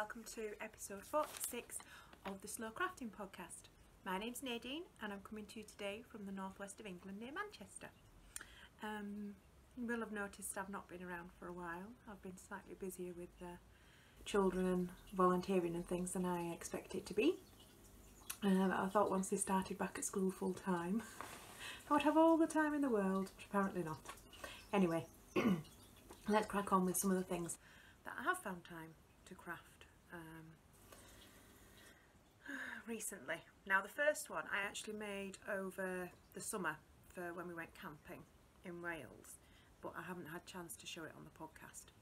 welcome to episode 46 of the Slow Crafting Podcast. My name's Nadine and I'm coming to you today from the northwest of England near Manchester. You will have noticed I've not been around for a while. I've been slightly busier with children and volunteering and things than I expected to be. I thought once they started back at school full time I would have all the time in the world, but apparently not. Anyway, let's crack on with some of the things that I have found time to craft recently. Now the first one I actually made over the summer for when we went camping in Wales, but I haven't had a chance to show it on the podcast.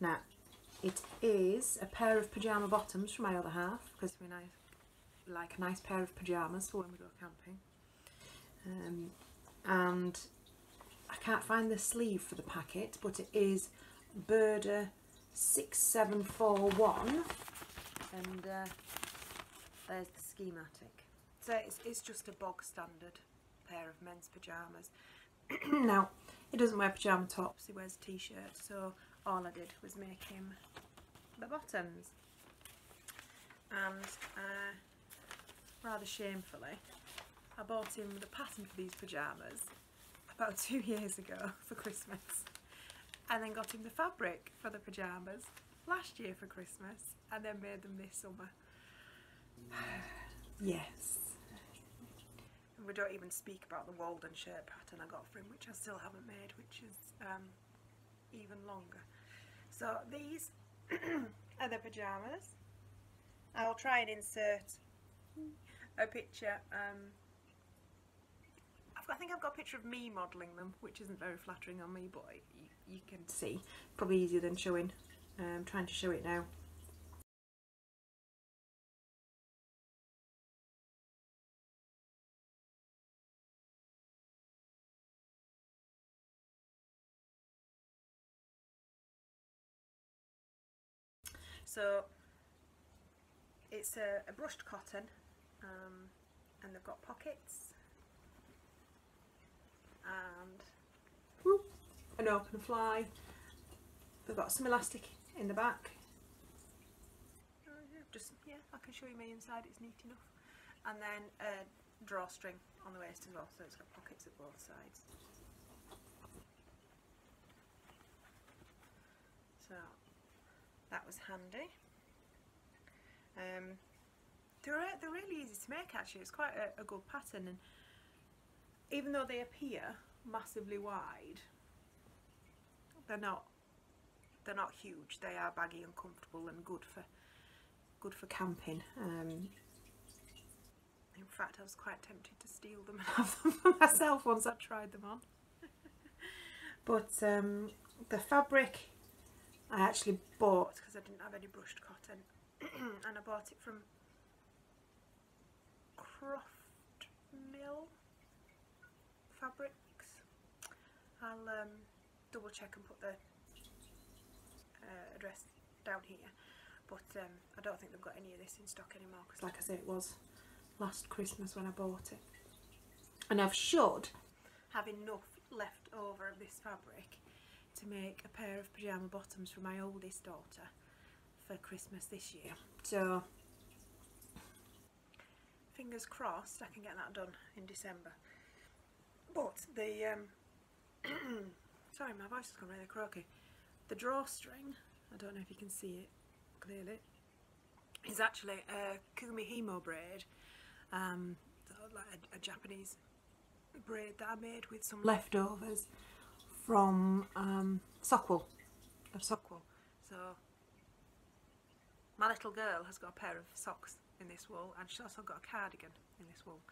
Now it is a pair of pyjama bottoms for my other half, because we like a nice pair of pyjamas for when we go camping. And I can't find the sleeve for the packet, but it is Burda 6741, and there's the schematic. So it's just a bog standard pair of men's pyjamas. Now he doesn't wear pyjama tops, he wears t-shirts, so all I did was make him the bottoms. And rather shamefully, I bought him the pattern for these pyjamas about 2 years ago for Christmas, and then got him the fabric for the pyjamas last year for Christmas, and then made them this summer. Yes. And we don't even speak about the Walden shirt pattern I got for him, which I still haven't made, which is even longer. So these are the pyjamas. I'll try and insert a picture. I think I've got a picture of me modelling them, which isn't very flattering on me, but you can see. Probably easier than showing. I'm trying to show it now. So it's a brushed cotton, and they've got pockets and an open fly. They've got some elastic in the back. Yeah, I can show you my inside, it's neat enough. And then a drawstring on the waist as well, so it's got pockets at both sides. So that was handy. They're really easy to make actually. It's quite a good pattern, and even though they appear massively wide, they're not huge. They are baggy and comfortable and good for camping. In fact, I was quite tempted to steal them and have them for myself once I tried them on. But the fabric I actually bought because I didn't have any brushed cotton, and I bought it from Wofe Mill fabrics. I'll double check and put the address down here, but I don't think they've got any of this in stock anymore, because like I say, it was last Christmas when I bought it, and I should have enough left over of this fabric to make a pair of pyjama bottoms for my oldest daughter for Christmas this year. So fingers crossed I can get that done in December. But the sorry, my voice has gone really croaky. The drawstring, I don't know if you can see it clearly, is actually a kumihimo braid, like a Japanese braid that I made with some leftovers from sock wool. So my little girl has got a pair of socks in this wool, and she's also got a cardigan in this wool.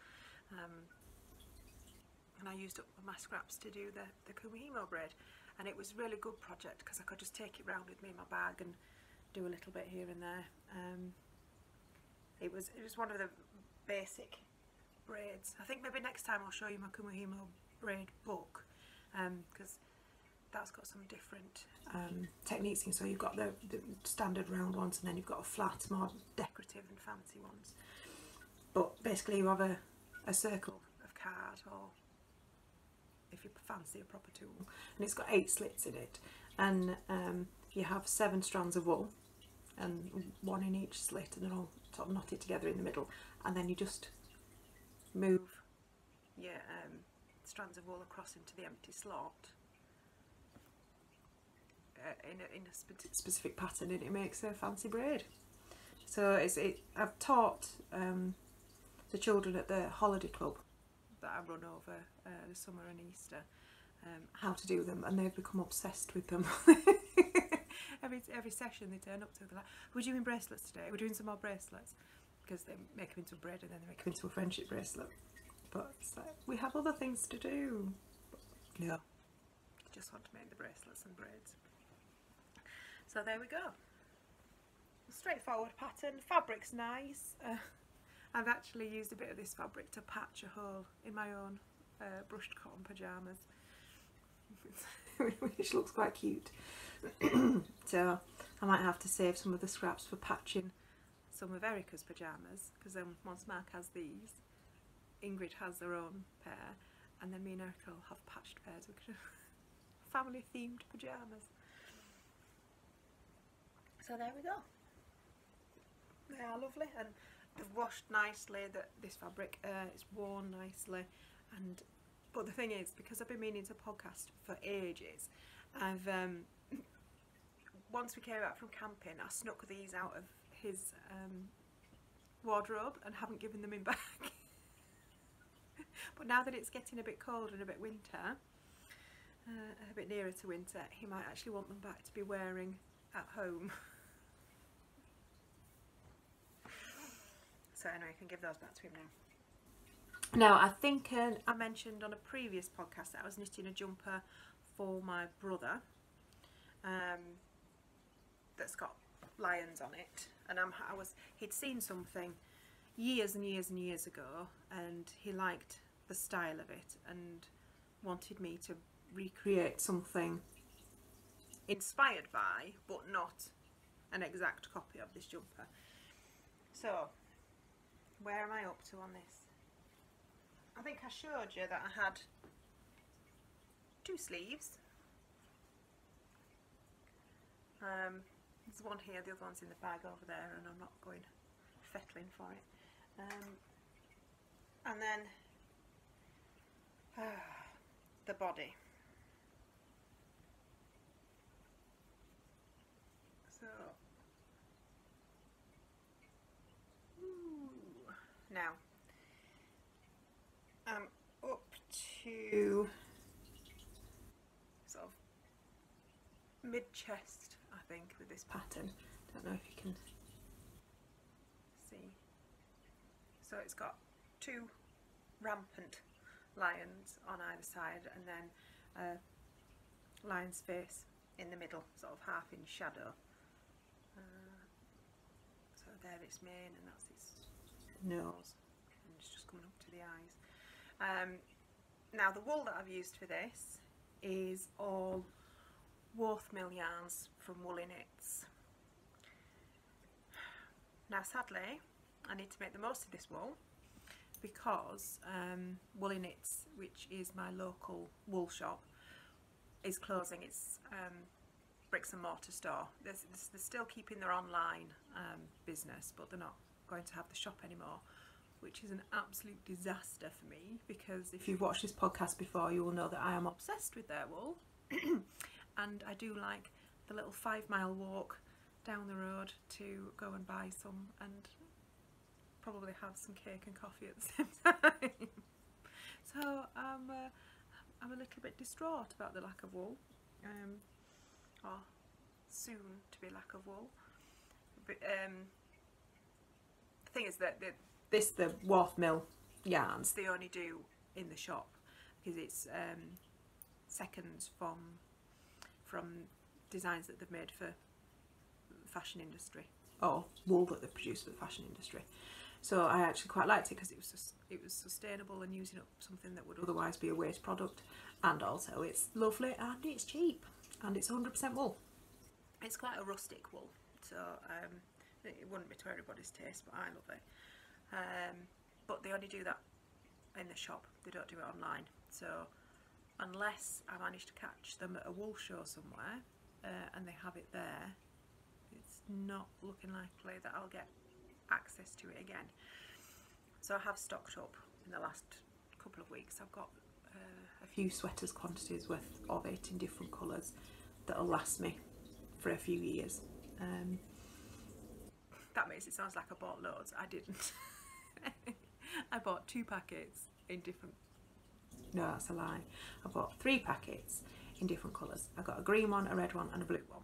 And I used up my scraps to do the kumihimo braid, and it was a really good project because I could just take it round with me in my bag and do a little bit here and there. It was one of the basic braids. I think maybe next time I'll show you my kumihimo braid book, because that's got some different techniques in. So you've got the standard round ones, and then you've got a flat, more decorative and fancy ones. But basically you have a circle of card, or if you fancy a proper tool, and it's got 8 slits in it, and you have 7 strands of wool, and one in each slit, and they're all sort of knotted together in the middle, and then you just move your strands of wool across into the empty slot in a specific pattern, and it makes a fancy braid. So I've taught the children at the holiday club that I run over the summer and Easter how to do them, and they've become obsessed with them. every session they turn up to, they're like, we're doing bracelets today, we're doing some more bracelets, because they make them into a braid and then they make them into a friendship bracelet. But it's like, we have other things to do. But no, I just want to make the bracelets and braids. So there we go. Straightforward pattern. Fabric's nice. I've actually used a bit of this fabric to patch a hole in my own brushed cotton pyjamas, which looks quite cute. So I might have to save some of the scraps for patching some of Erica's pyjamas, because then once Mark has these, Ingrid has their own pair, and then me and Erica will have patched pairs. We could have family themed pyjamas. So there we go. They are lovely, and they've washed nicely. This fabric it's worn nicely, but the thing is, because I've been meaning to podcast for ages, I've once we came back from camping, I snuck these out of his wardrobe and haven't given them him back. But now that it's getting a bit cold and a bit winter, a bit nearer to winter, he might actually want them back to be wearing at home. So anyway, I can give those back to him now. Now, I think I mentioned on a previous podcast that I was knitting a jumper for my brother that's got lions on it, and he'd seen something years and years and years ago, and he liked the style of it and wanted me to recreate something inspired by, but not an exact copy of this jumper. So where am I up to on this? I think I showed you that I had 2 sleeves. There's one here, the other one's in the bag over there, and I'm not going fettling for it. And then the body. So now I'm up to sort of mid-chest, I think, with this pattern. Don't know if you can see. So it's got 2 rampant lions on either side, and then a lion's face in the middle, sort of half in shadow. So there its mane, and that's its nose, and it's just coming up to the eyes. Now the wool that I've used for this is all Wofe Mill yarns from Woolly Knits. Now sadly, I need to make the most of this wool, because Woolly Knits, which is my local wool shop, is closing its bricks and mortar store. They're still keeping their online business, but they're not going to have the shop anymore, which is an absolute disaster for me, because if you've watched this podcast before, you will know that I am obsessed with their wool. And I do like the little 5-mile walk down the road to go and buy some, and probably have some cake and coffee at the same time. So I'm a little bit distraught about the lack of wool, or soon to be lack of wool. But the thing is that the Wofe Mill yarns, they only do in the shop, because it's seconds from designs that they've made for the fashion industry, or wool that they've produced for the fashion industry. So I actually quite liked it, because it was sustainable and using up something that would otherwise be a waste product, and also it's lovely and it's cheap, and it's 100% wool. It's quite a rustic wool, so it wouldn't be to everybody's taste, but I love it. But they only do that in the shop, they don't do it online. So unless I manage to catch them at a wool show somewhere and they have it there, it's not looking likely that I'll get access to it again. So I have stocked up in the last couple of weeks. I've got a few sweaters quantities worth of it in different colours that'll last me for a few years. That makes it sound like I bought loads. I didn't. I bought 2 packets in different... No, that's a lie. I bought 3 packets in different colours. I got a green one, a red one and a blue one.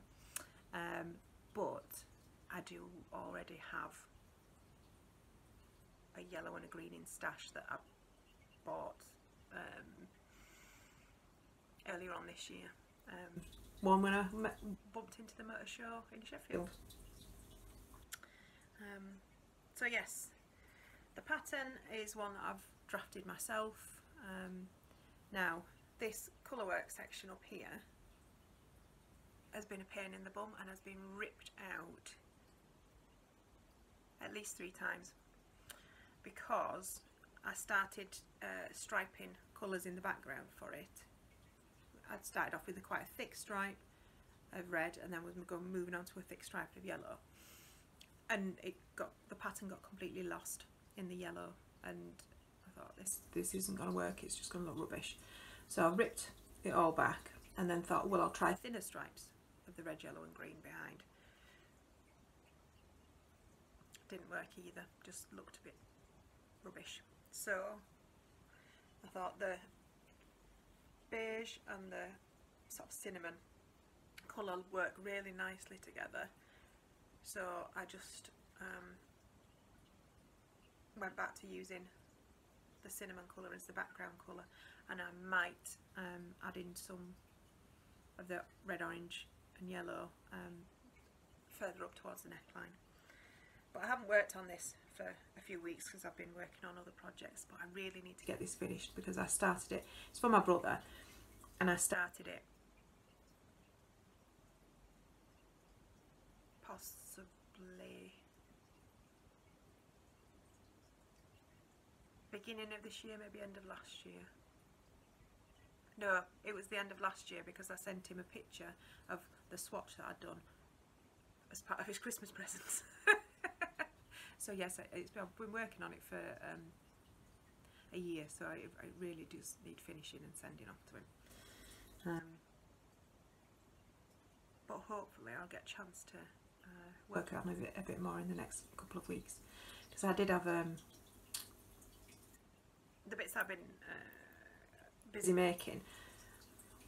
But I do already have a yellow and a green in stash that I bought earlier on this year. One when I bumped into the motor show in Sheffield. So yes, the pattern is one that I've drafted myself. Now this colourwork section up here has been a pain in the bum and has been ripped out at least 3 times because I started striping colours in the background for it. I'd started off with quite a thick stripe of red and then was moving on to a thick stripe of yellow, and the pattern got completely lost in the yellow, and I thought this isn't going to work, it's just going to look rubbish. So I ripped it all back and then thought, well, I'll try thinner stripes of the red, yellow and green behind. Didn't work either, just looked a bit rubbish. So I thought the beige and the sort of cinnamon colour work really nicely together, so I just went back to using the cinnamon colour as the background colour, and I might add in some of the red, orange and yellow further up towards the neckline. But I haven't worked on this for a few weeks because I've been working on other projects, but I really need to get this finished because I started it. It's for my brother and I started it possibly beginning of this year, maybe end of last year. No, it was the end of last year because I sent him a picture of the swatch that I'd done as part of his Christmas presents. So yes, I've been working on it for a year, so I really do need finishing and sending off to him. But hopefully I'll get a chance to work on it a bit more in the next couple of weeks, because I did have the bits I've been busy making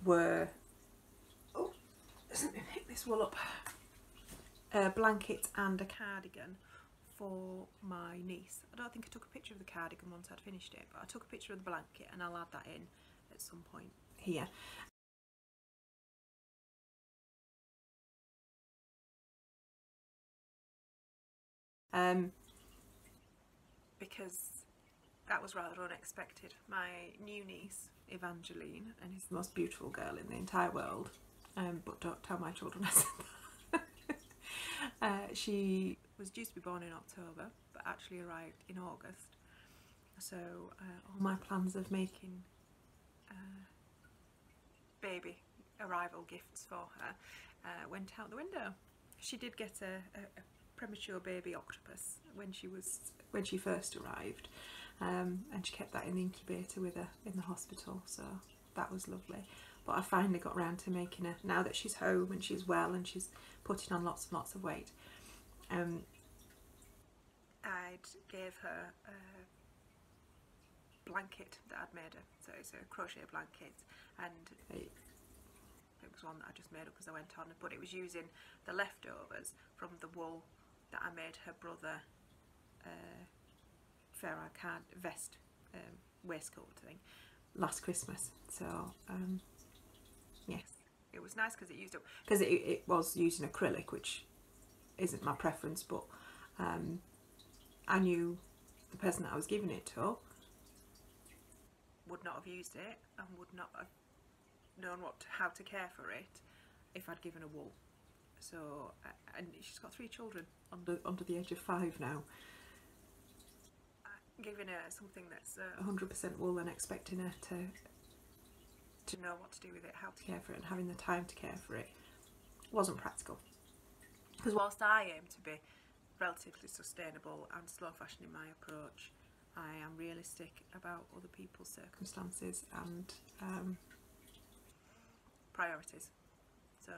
were, oh, let me pick this wool up, a blanket and a cardigan for my niece. I don't think I took a picture of the cardigan once I'd finished it, but I took a picture of the blanket and I'll add that in at some point here. Because that was rather unexpected. My new niece, Evangeline, and is the most beautiful girl in the entire world, but don't tell my children I said that. She was due to be born in October, but actually arrived in August. So all my plans of making baby arrival gifts for her went out the window. She did get a premature baby octopus when she first arrived, and she kept that in the incubator with her in the hospital, so that was lovely. But I finally got round to making her, now that she's home and she's well and she's putting on lots and lots of weight. I'd gave her a blanket that I'd made her, so it's a crochet blanket, and it was one that I just made up as I went on, but it was using the leftovers from the wool that I made her brother Farah card vest waistcoat thing last Christmas. So yes, it was nice because it used up, because it was using acrylic, which isn't my preference, but I knew the person that I was giving it to would not have used it and would not have known how to care for it if I'd given her wool. So, and she's got 3 children under the age of 5 now. Giving her something that's 100% wool and expecting her to know what to do with it, how to care for it, and having the time to care for it wasn't practical. Because whilst I aim to be relatively sustainable and slow fashion in my approach, I am realistic about other people's circumstances and priorities. So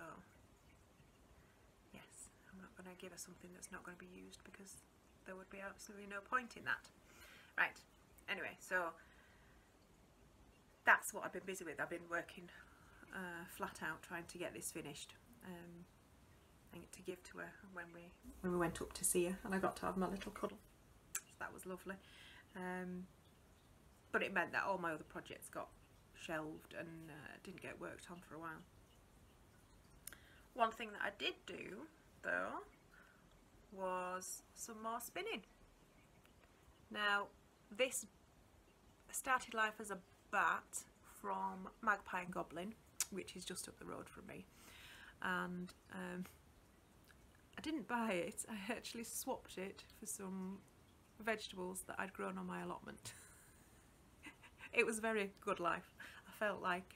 yes, I'm not going to give her something that's not going to be used, because there would be absolutely no point in that. Right, anyway, so that's what I've been busy with. I've been working flat out trying to get this finished and to give to her when we went up to see her, and I got to have my little cuddle, so that was lovely. But it meant that all my other projects got shelved and didn't get worked on for a while. One thing that I did do though was some more spinning. Now this started life as a bat from Magpie and Goblin, which is just up the road from me, and I didn't buy it, I actually swapped it for some vegetables that I'd grown on my allotment. It was very good life. I felt like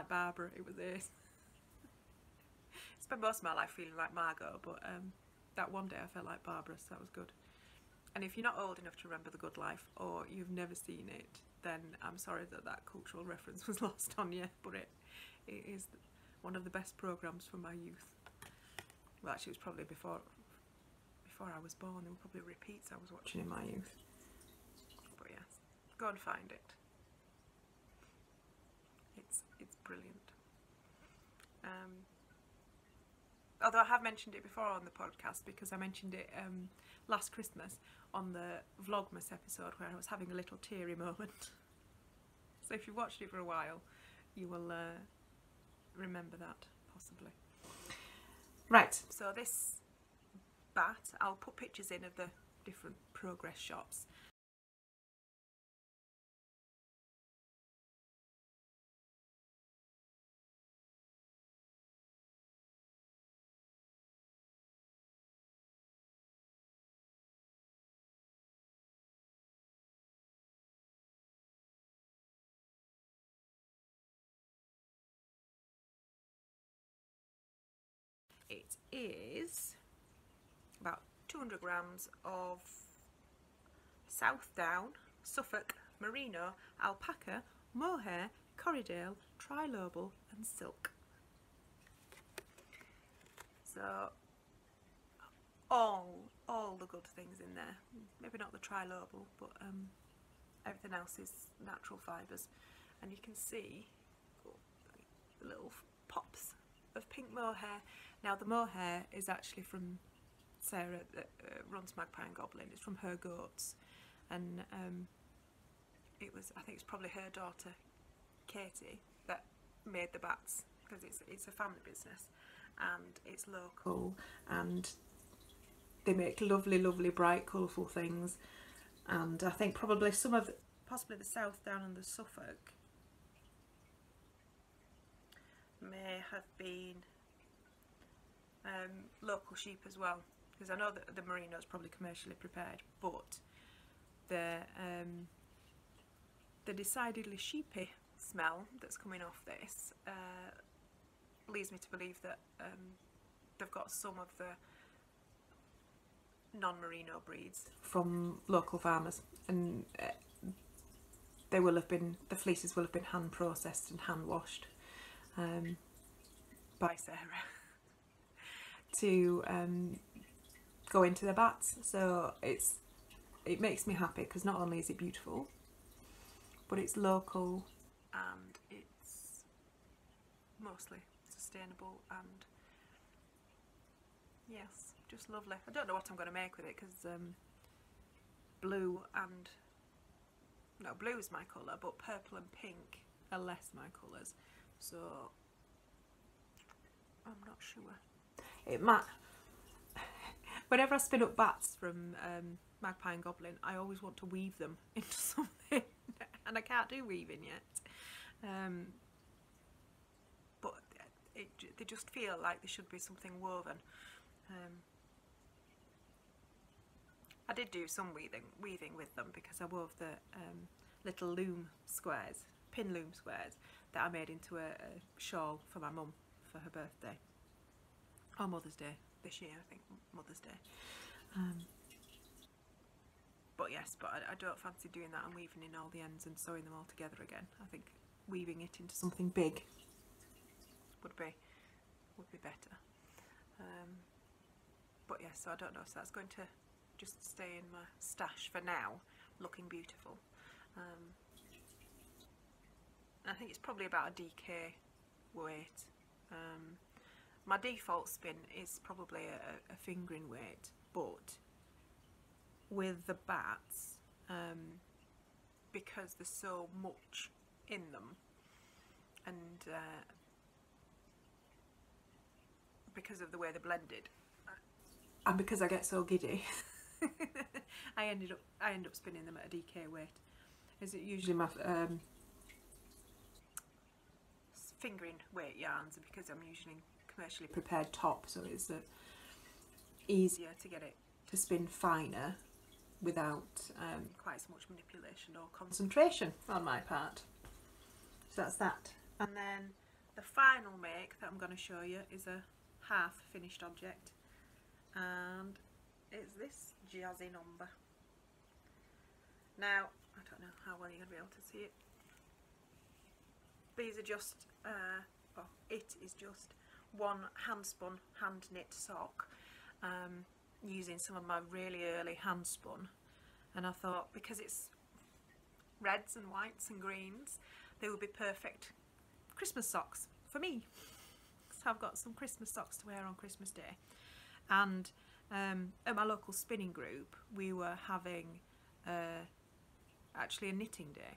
Barbara. It was ace. Spent most of my life feeling like Margot, but that one day I felt like Barbara, so that was good. And if you're not old enough to remember The Good Life, or you've never seen it, then I'm sorry that that cultural reference was lost on you, but it is one of the best programmes from my youth. Well, actually it was probably before I was born. There were probably repeats I was watching in my youth. But yes, go and find it. It's brilliant. Although I have mentioned it before on the podcast, because I mentioned it last Christmas on the Vlogmas episode, where I was having a little teary moment. So if you've watched it for a while, you will remember that, possibly. Right, so this bat, I'll put pictures in of the different progress shots. It is about 200 grams of South Down, Suffolk, Merino, Alpaca, Mohair, Corriedale, Trilobal and Silk. So all the good things in there. Maybe not the Trilobal, but everything else is natural fibres. And you can see the little pops of pink mohair. Now the mohair is actually from Sarah that runs Magpie and Goblin. It's from her goats, and it was, I think it's probably her daughter Katie that made the bats, because it's a family business and it's local, and they make lovely bright colourful things. And I think probably some of possibly the South Down and the Suffolk may have been local sheep as well, because I know that the merino is probably commercially prepared, but the decidedly sheepy smell that's coming off this leads me to believe that they've got some of the non-merino breeds from local farmers, and they will have been, the fleeces will have been hand processed and hand washed by Sarah to go into the bats. So it makes me happy, because not only is it beautiful, but it's local and it's mostly sustainable, and yes, just lovely. I don't know what I'm going to make with it, because blue is my colour, but purple and pink are less my colours, so I'm not sure. It might. Whenever I spin up bats from Magpie and Goblin, I always want to weave them into something, and I can't do weaving yet. But they just feel like there should be something woven. I did do some weaving with them, because I wove the little loom squares, pin loom squares, that I made into a shawl for my mum for her birthday, or Mother's Day, this year, I think, Mother's Day. But yes, but I don't fancy doing that and weaving in all the ends and sewing them all together again. I think weaving it into something big would be better. But yes, so I don't know, so that's going to just stay in my stash for now, looking beautiful. I think it's probably about a DK weight. My default spin is probably a fingering weight, but with the bats, because there's so much in them, and because of the way they're blended, and because I get so giddy, I end up spinning them at a DK weight. Is it usually my fingering weight yarns, because I'm using commercially prepared top, so it's easier to get it to spin finer without quite so much manipulation or concentration on my part. So that's that. And then the final make that I'm going to show you is a half finished object, and it's this jazzy number. Now, I don't know how well you're going to be able to see it. These are just, it is just one hand spun, hand knit sock, using some of my really early hand spun. And I thought, because it's reds and whites and greens, they would be perfect Christmas socks for me. So I've got some Christmas socks to wear on Christmas Day. And at my local spinning group, we were having actually a knitting day,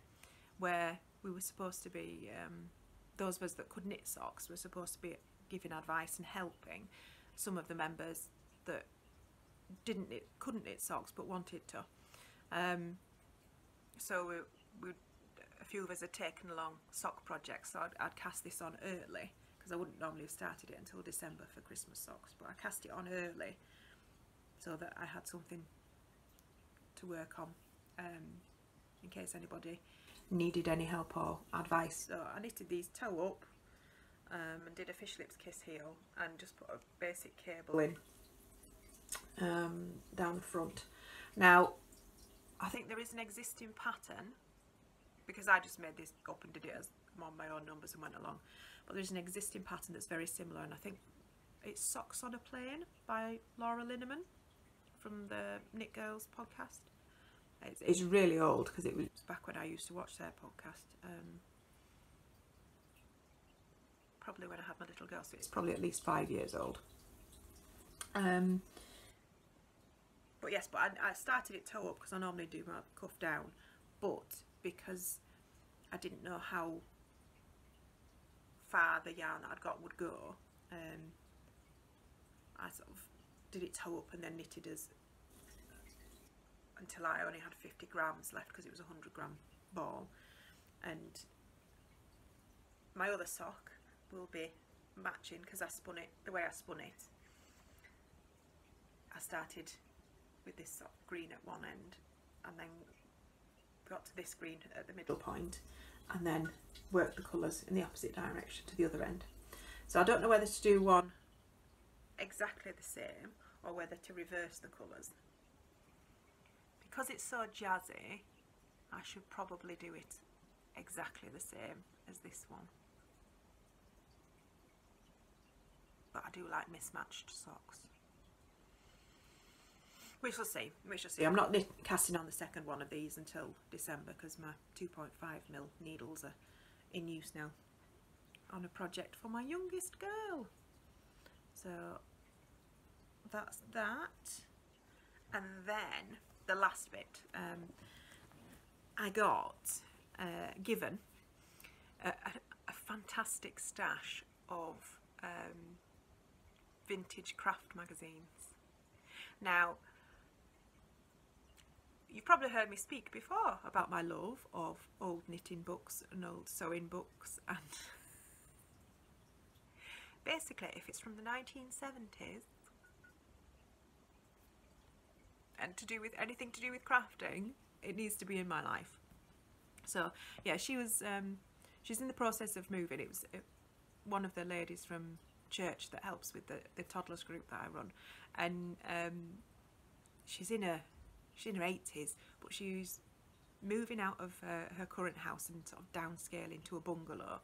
where we were supposed to be, those of us that could knit socks were supposed to be giving advice and helping some of the members that couldn't knit socks but wanted to. So a few of us had taken along sock projects, so I'd cast this on early, because I wouldn't normally have started it until December for Christmas socks, but I cast it on early so that I had something to work on in case anybody needed any help or advice. So I knitted these toe up and did a fish lips kiss heel, and just put a basic cable in down the front. Now, I think there is an existing pattern, because I just made this up and did it as on my own numbers and went along, but there's an existing pattern that's very similar, and I think it's Socks on a Plane by Laura Linneman from the Knit Girls podcast. It's really old, because it was back when I used to watch their podcast, probably when I had my little girl, so it's probably at least 5 years old. But yes, but I started it toe up because I normally do my cuff down, but because I didn't know how far the yarn that I'd got would go, I sort of did it toe up and then knitted as until I only had 50 grams left, because it was a 100 gram ball. And my other sock will be matching, because I spun it the way I spun it. I started with this sort of green at one end, and then got to this green at the middle point, and then worked the colours in the opposite direction to the other end. So I don't know whether to do one exactly the same or whether to reverse the colours. Because it's so jazzy, I should probably do it exactly the same as this one. But I do like mismatched socks. We shall see, we shall see. I'm not casting on the second one of these until December, because my 2.5mm needles are in use now on a project for my youngest girl. So that's that. And then the last bit, I got given a fantastic stash of vintage craft magazines. Now, you've probably heard me speak before about my love of old knitting books and old sewing books, and basically if it's from the 1970s and to do with anything to do with crafting, it needs to be in my life. So yeah, she's in the process of moving. It was one of the ladies from church that helps with the toddlers group that I run, and she's in her 80s, but she's moving out of her current house and sort of downscaling to a bungalow,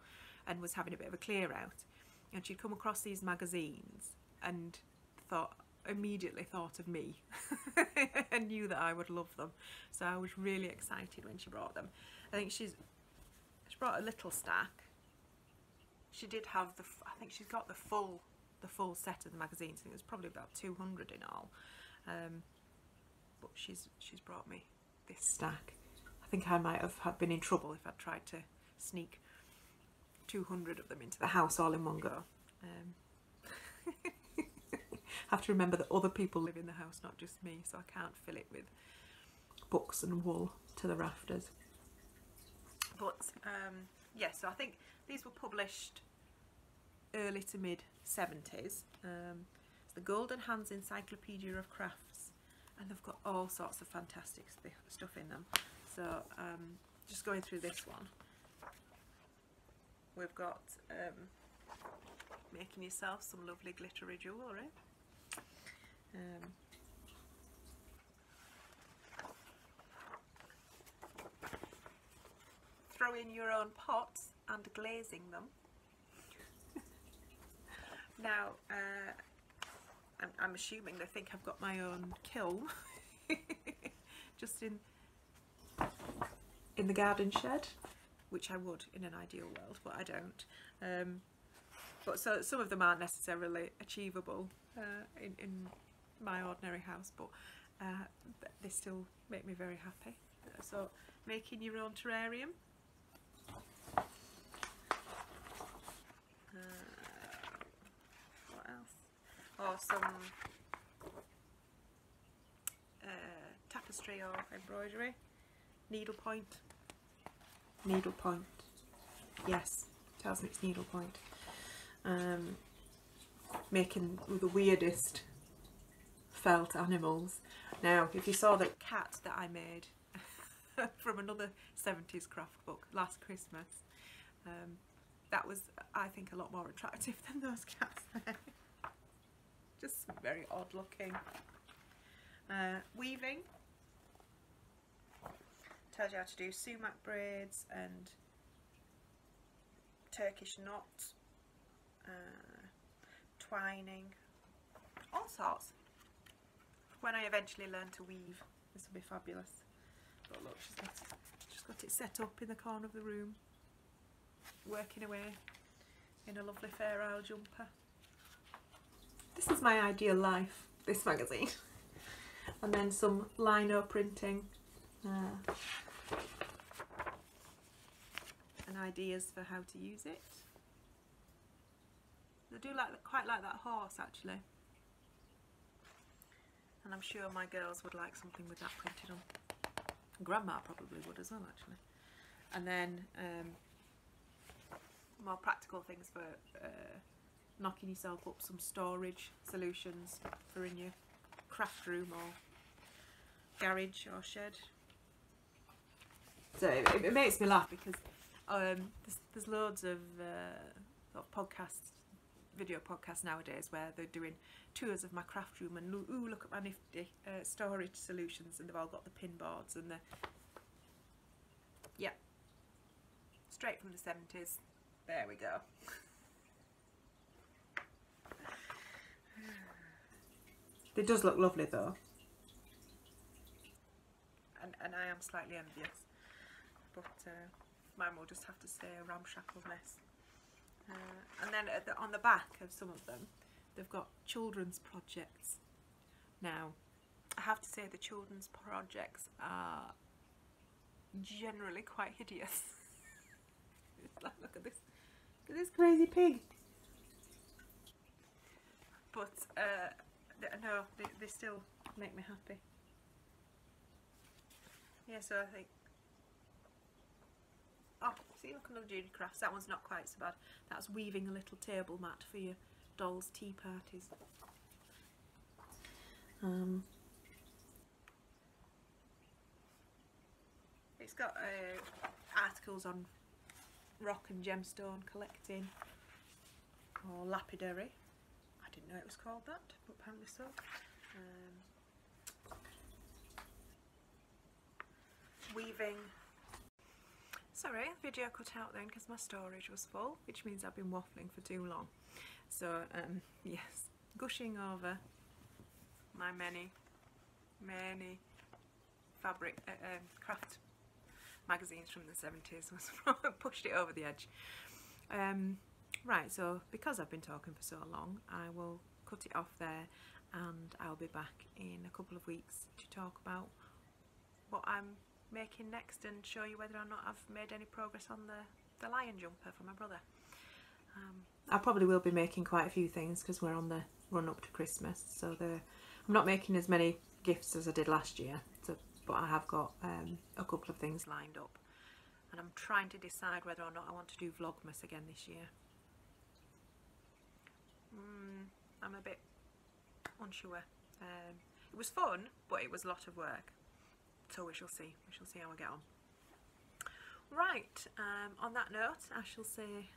and was having a bit of a clear out, and she'd come across these magazines and immediately thought of me and knew that I would love them. So I was really excited when she brought them. I think she brought a little stack. She did have I think she's got the full set of the magazines. I think there's probably about 200 in all. But she's brought me this stack. I think I might have been in trouble if I'd tried to sneak 200 of them into the house all in one go. I have to remember that other people live in the house, not just me, so I can't fill it with books and wool to the rafters. But yeah, so I think these were published early to mid 70s. It's the Golden Hands Encyclopedia of Crafts, and they've got all sorts of fantastic stuff in them. So just going through this one, we've got making yourself some lovely glittery jewellery. Throw in your own pots and glazing them. Now, I'm assuming they think I've got my own kiln just in the garden shed, which I would in an ideal world, but I don't. But so some of them aren't necessarily achievable in my ordinary house, but they still make me very happy. So making your own terrarium. What else? Oh, some tapestry or embroidery. Needlepoint. Needlepoint. Yes, tells me it's needlepoint. Making the weirdest felt animals. Now, if you saw the cat that I made from another 70s craft book last Christmas, that was, I think, a lot more attractive than those cats there. Just very odd looking. Weaving. Tells you how to do sumac braids and Turkish knot, twining, all sorts. When I eventually learn to weave, this will be fabulous. But look, she's got it set up in the corner of the room, working away in a lovely Fair Isle jumper. This is my ideal life, this magazine. And then some lino printing and ideas for how to use it. I do quite like that horse actually, and I'm sure my girls would like something with that printed on. Grandma probably would as well actually. And then more practical things for knocking yourself up some storage solutions for in your craft room or garage or shed. So it makes me laugh because there's loads of podcasts, video podcasts nowadays where they're doing tours of my craft room and ooh, look at my nifty storage solutions, and they've all got the pin boards and the, yeah, straight from the 70s. There we go. It does look lovely though, and I am slightly envious, but mine will just have to stay a ramshackle mess. And then on the back of some of them, they've got children's projects. Now, I have to say the children's projects are generally quite hideous. Look at this crazy pig. But no, they still make me happy. Yeah, so I think, oh, see, look, another Judy Crafts. That one's not quite so bad. That's weaving a little table mat for your dolls' tea parties. It's got articles on rock and gemstone collecting, or lapidary, didn't know it was called that, but apparently so. Weaving. Sorry, video cut out then because my storage was full, which means I've been waffling for too long. So yes, gushing over my many fabric craft magazines from the 70s was pushed it over the edge. Right, so because I've been talking for so long, I will cut it off there, and I'll be back in a couple of weeks to talk about what I'm making next and show you whether or not I've made any progress on the lion jumper for my brother. I probably will be making quite a few things because we're on the run up to Christmas, so I'm not making as many gifts as I did last year, so, but I have got a couple of things lined up, and I'm trying to decide whether or not I want to do Vlogmas again this year. I'm a bit unsure. It was fun, but it was a lot of work, so we shall see how I get on. Right, on that note, I shall say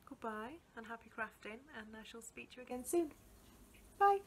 goodbye and happy crafting, and I shall speak to you again soon. Bye.